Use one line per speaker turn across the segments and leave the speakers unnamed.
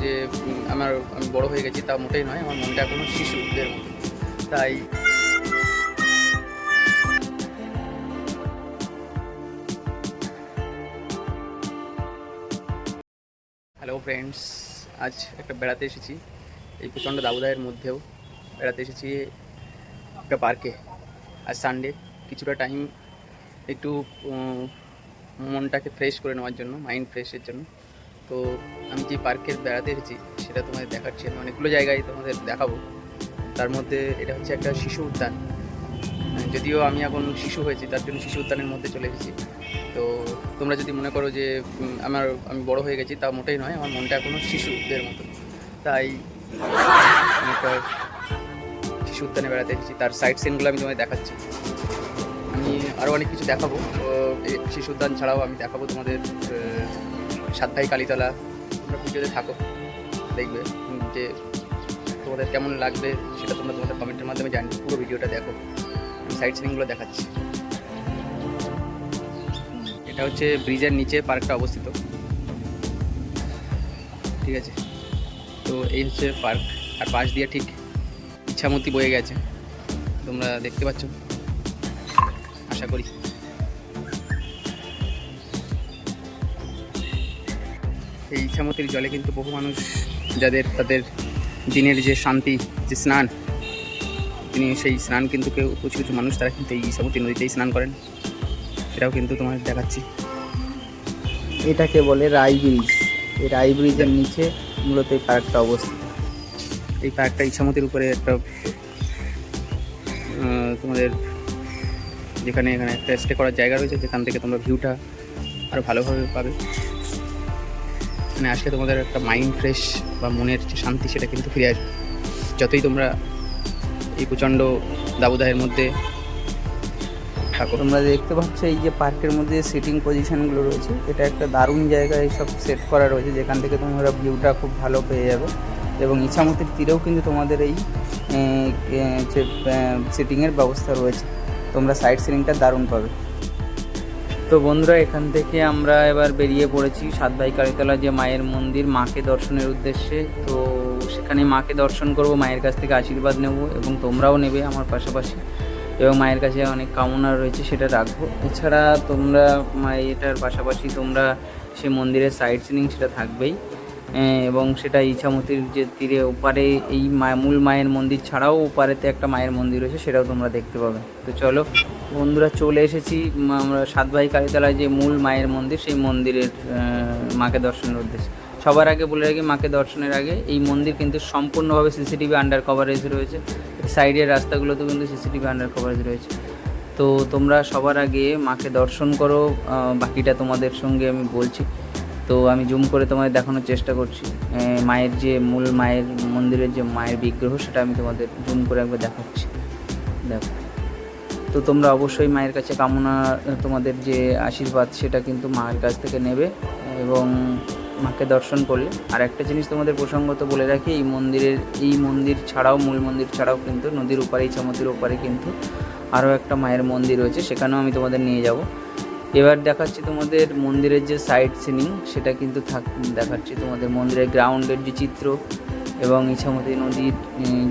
যে আমি বড় হয়ে গেছি, তা মোটেই নয়। আমার মনটা এখনো শিশুদের মতো। তাই হ্যালো ফ্রেন্ডস, আজ একটা বেড়াতে এসেছি। এই প্রচণ্ড দাবদাহের মধ্যেও বেড়াতে এসেছি একটা পার্কে। আজ সানডে, কিছুটা টাইম একটু মনটাকে ফ্রেশ করে নেওয়ার জন্য, মাইন্ড ফ্রেশের জন্য। তো আমি যে পার্কের বেড়াতে এসেছি সেটা তোমাদের দেখাচ্ছি। আমি অনেকগুলো জায়গায় তোমাদের দেখাবো। তার মধ্যে এটা হচ্ছে একটা শিশু উদ্যান। যদিও আমি এখন শিশু হয়েছি, তার জন্য শিশু উদ্যানের মধ্যে চলে এসেছি। তো তোমরা যদি মনে করো যে আমি বড় হয়ে গেছি, তা মোটেই নয়। আমার মনটা এখনও শিশুদের মতো। তাই আমি একটা শিশু উদ্যানে বেড়াতে এসেছি, তার সাইড সিনগুলো আমি তোমাদের দেখাচ্ছি। আমি আরও অনেক কিছু দেখাবো। এই শিশু উদ্যান ছাড়াও আমি দেখাবো তোমাদের সাতভাই কালীতলা। তোমরা ভিডিওতে থাকো, দেখবে যে তোমাদের কেমন লাগবে সেটা তোমরা তোমাদের কমেন্টের মাধ্যমে জানি। পুরো ভিডিওটা দেখো, আমি সাইড সিনগুলো দেখাচ্ছি। এটা হচ্ছে ব্রিজের নিচে পার্কটা অবস্থিত, ঠিক আছে? তো এই হচ্ছে পার্ক, আর পাশ দিয়ে ঠিক ইচ্ছামতি বয়ে গেছে, তোমরা দেখতে পাচ্ছ আশা করি। এই ইচ্ছামতির জলে কিন্তু বহু মানুষ, তাদের দিনের যে শান্তি, যে স্নান, সেই স্নান কিন্তু কিছু কিছু মানুষ তারা কিন্তু এই ইচ্ছামতি নদীতেই স্নান করেন। এটাও কিন্তু তোমাদের দেখাচ্ছি। এটাকে বলে রাই ব্রিজ। এই রাই ব্রিজের নিচে মূলত এই পার্কটা অবস্থিত। এই পার্কটা ইচ্ছামতির উপরে একটা তোমাদের এখানে একটা স্টে করার জায়গা রয়েছে, যেখান থেকে তোমরা ভিউটা আরও ভালোভাবে পাবে। মানে আসলে তোমাদের একটা মাইন্ড ফ্রেশ বা মনের যে শান্তি সেটা কিন্তু ফিরে আসবে, যতই তোমরা এই প্রচণ্ড দাবদাহের মধ্যে থাকো। তোমরা দেখতে পাচ্ছ এই যে পার্কের মধ্যে সিটিং পজিশনগুলো রয়েছে, এটা একটা দারুণ জায়গা এইসব সেট করা রয়েছে, যেখান থেকে তোমরা ভিউটা খুব ভালো পেয়ে যাবে। এবং ইছামতির তীরেও কিন্তু তোমাদের এই যে সিটিংয়ের ব্যবস্থা রয়েছে, তোমরা সাইড সিনিংটা দারুণ পাবে। তো বন্ধুরা, এখান থেকে আমরা এবার বেরিয়ে পড়েছি সাতভাই কালীতলা যে মায়ের মন্দির, মাকে দর্শনের উদ্দেশ্যে। তো সেখানে মাকে দর্শন করব, মায়ের কাছ থেকে আশীর্বাদ নেব, এবং তোমরাও নেবে আমার পাশাপাশি। এবং মায়ের কাছে অনেক কামনা রয়েছে, সেটা রাখবো। এছাড়া তোমরা এটার পাশাপাশি তোমরা সে মন্দিরের সাইড সিনিং সেটা থাকবেই, এবং সেটা ইছামতির যে তীরে ওপারে এই মূল মায়ের মন্দির ছাড়াও ওপারেতে একটা মায়ের মন্দির রয়েছে, সেটাও তোমরা দেখতে পাবে। তো চলো বন্ধুরা, চলে এসেছি আমরা সাতভাই কালীতলায় যে মূল মায়ের মন্দির, সেই মন্দিরের মাকে দর্শনের উদ্দেশ্যে। সবার আগে বলে রাখি, মাকে দর্শনের আগে এই মন্দির কিন্তু সম্পূর্ণভাবে সিসিটিভি আন্ডার কভারেজ রয়েছে। সাইডের রাস্তাগুলোতেও কিন্তু সিসিটিভি আন্ডার কভারেজ রয়েছে। তো তোমরা সবার আগে মাকে দর্শন করো, বাকিটা তোমাদের সঙ্গে আমি বলছি। তো আমি জুম করে তোমাদের দেখানোর চেষ্টা করছি। মায়ের যে মূল মায়ের মন্দিরের যে মায়ের বিগ্রহ, সেটা আমি তোমাদের জুম করে একবার দেখাচ্ছি। দেখো, তো তোমরা অবশ্যই মায়ের কাছে কামনা, তোমাদের যে আশীর্বাদ সেটা কিন্তু মায়ের কাছ থেকে নেবে। এবং মাকে দর্শন করলে আর একটা জিনিস তোমাদের প্রসঙ্গত বলে রাখি, এই মন্দির ছাড়াও, মূল মন্দির ছাড়াও কিন্তু নদীর ওপারে, ইছামতির ওপারে কিন্তু আরও একটা মায়ের মন্দির রয়েছে, সেখানেও আমি তোমাদের নিয়ে যাব। এবার দেখাচ্ছি তোমাদের মন্দিরের যে সাইড সিনিং, সেটা কিন্তু দেখাচ্ছি তোমাদের মন্দিরের গ্রাউন্ডের যে চিত্র এবং ইছামতি নদীর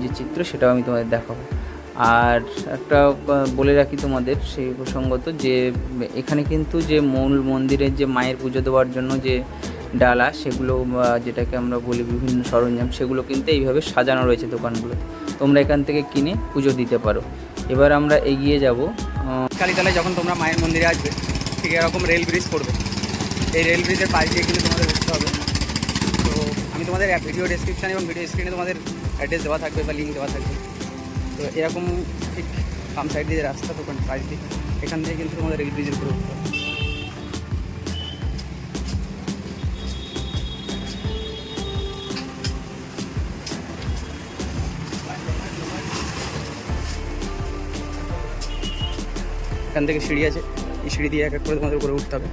যে চিত্র, সেটাও আমি তোমাদের দেখাবো। আর একটা বলে রাখি তোমাদের সেই প্রসঙ্গত, যে এখানে কিন্তু যে মূল মন্দিরের যে মায়ের পুজো দেওয়ার জন্য যে ডালা, সেগুলো যেটাকে আমরা বলি বিভিন্ন সরঞ্জাম, সেগুলো কিন্তু এইভাবে সাজানো রয়েছে দোকানগুলোতে, তোমরা এখান থেকে কিনে পুজো দিতে পারো। এবার আমরা এগিয়ে যাব কালীতলায়। যখন তোমরা মায়ের মন্দিরে আসবে, ঠিক এরকম রেল ব্রিজ পড়বে। এই রেল ব্রিজের পাশ দিয়ে কিন্তু তোমাদের উঠতে হবে। তো আমি তোমাদের ভিডিও ডেসক্রিপশান এবং ভিডিও স্ক্রিনে তোমাদের অ্যাড্রেস দেওয়া থাকবে বা লিঙ্ক দেওয়া থাকবে। তো এরকম ঠিক বাম সাইড দিয়ে রাস্তা, দোকান পাশ দিয়ে, এখান থেকে কিন্তু তোমাদের রেল ব্রিজের উপরে উঠতে হবে। এখান থেকে সিঁড়ি আছে, এই সিঁড়ি দিয়ে এক এক করে তোমাদের উপরে উঠতে হবে।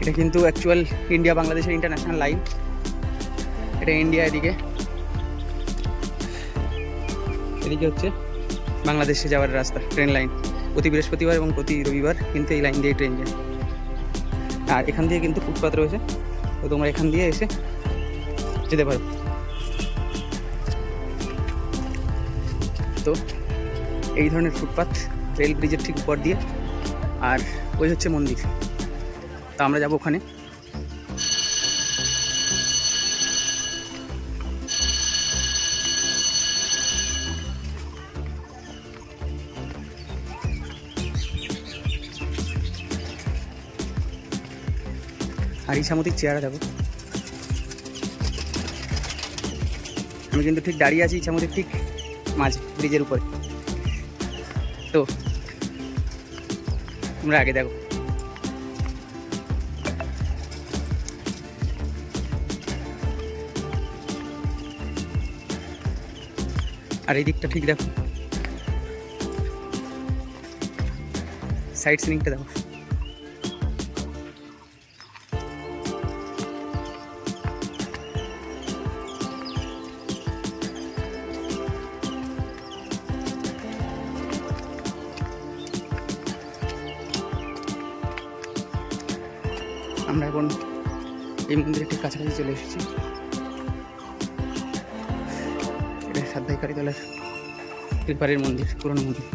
এটা কিন্তু অ্যাকচুয়াল ইন্ডিয়া বাংলাদেশের ইন্টারন্যাশনাল লাইন। এটা ইন্ডিয়া, এদিকে হচ্ছে বাংলাদেশে যাওয়ার রাস্তা, ট্রেন লাইন। প্রতি বৃহস্পতিবার এবং প্রতি রবিবার কিন্তু এই লাইন দিয়ে ট্রেন যায়। আর এখান দিয়ে কিন্তু ফুটপাথ রয়েছে, তো তোমরা এখান দিয়ে এসে যেতে পারো। তো এই ধরনের ফুটপাথ রেল ব্রিজের ঠিক উপর দিয়ে, আর ওই হচ্ছে মন্দির। তো আমরা যাবো ওখানে। আর ইছামতির চেহারা দেখো, আমি কিন্তু ঠিক দাঁড়িয়ে আছি ইছামতির ঠিক মাঝে ব্রিজের উপরে। তো তোমরা আগে দেখো। আর এই দিকটা ঠিক দেখো, সাইড সিনিংটা দেখো। আমরা এখন এই মন্দিরের ঠিক কাছাকাছি চলে এসেছি। এটা সাদ্দাই কালীতলার পীরপাড়ের মন্দির, পুরনো মন্দির।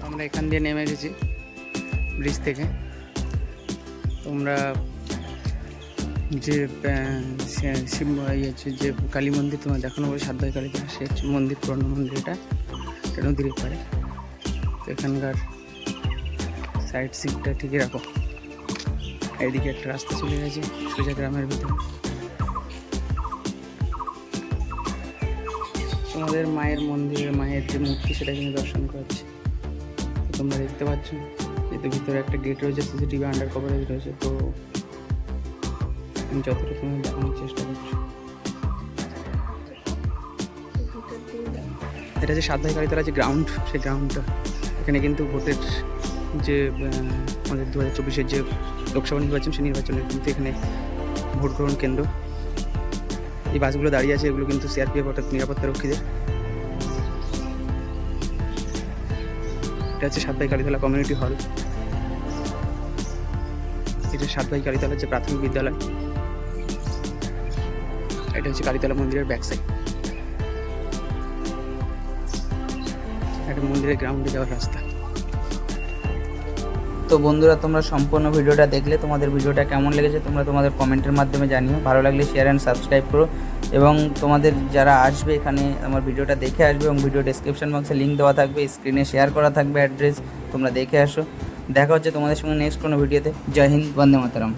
আমরা এখান দিয়ে নেমে গেছি ব্রিজ থেকে। তোমরা যে শিব যে কালী মন্দির তোমার দেখানো বলে সাদ্দাই কালীতলা, সে মন্দির, পুরনো মন্দির। এটা নদীর পাড়ে। তো এখানকার সাইড সিনটা ঠিকই রাখো। এইদিকে একটা রাস্তা চলে গেছে সোজা গ্রামের ভিতরে। তোমাদের মায়ের মন্দিরে মায়ের যে মূর্তি সেটা কিন্তু দর্শন করাচ্ছে। তোমরা দেখতে পাচ্ছ এতে ভিতরে একটা গেট রয়েছে, সিসিটিভি আন্ডার কভারেজ রয়েছে। তো আমি যতটা তুমি দেখানোর চেষ্টা করছি। এটা যে সাদ্দাই কালীতলা যে গ্রাউন্ড, সেই গ্রাউন্ডটা এখানে কিন্তু ভোটের যে আমাদের 2024-এর যে লোকসভা নির্বাচন, সেই নির্বাচনের কিন্তু এখানে ভোট গ্রহণ কেন্দ্র। এই বাসগুলো দাঁড়িয়ে আছে, এগুলো কিন্তু সিআরপিএফ অর্থাৎ নিরাপত্তা রক্ষীদের। এটা হচ্ছে সাদ্দাই কালীতলা কমিউনিটি হল। এটা সাদ্দাই কালীতলার যে প্রাথমিক বিদ্যালয়। এটা হচ্ছে কালীতলা মন্দিরের ব্যাক সাইড। একটা মন্দিরের গ্রাউন্ডে যাওয়ার রাস্তা।
তো বন্ধুরা, তোমরা সম্পূর্ণ ভিডিওটা দেখলে। তোমাদের ভিডিওটা কেমন লেগেছে তোমরা তোমাদের কমেন্টের মাধ্যমে জানিও। ভালো লাগলে শেয়ার অ্যান্ড সাবস্ক্রাইব করো, এবং তোমাদের যারা আসবে এখানে আমার ভিডিওটা দেখে আসবে, এবং ভিডিও ডেসক্রিপশন বক্সে লিঙ্ক দেওয়া থাকবে, স্ক্রিনে শেয়ার করা থাকবে অ্যাড্রেস। তোমরা দেখে আসো। দেখা হচ্ছে তোমাদের সঙ্গে নেক্সট কোনো ভিডিওতে। জয় হিন্দ, বন্দে মাতরম।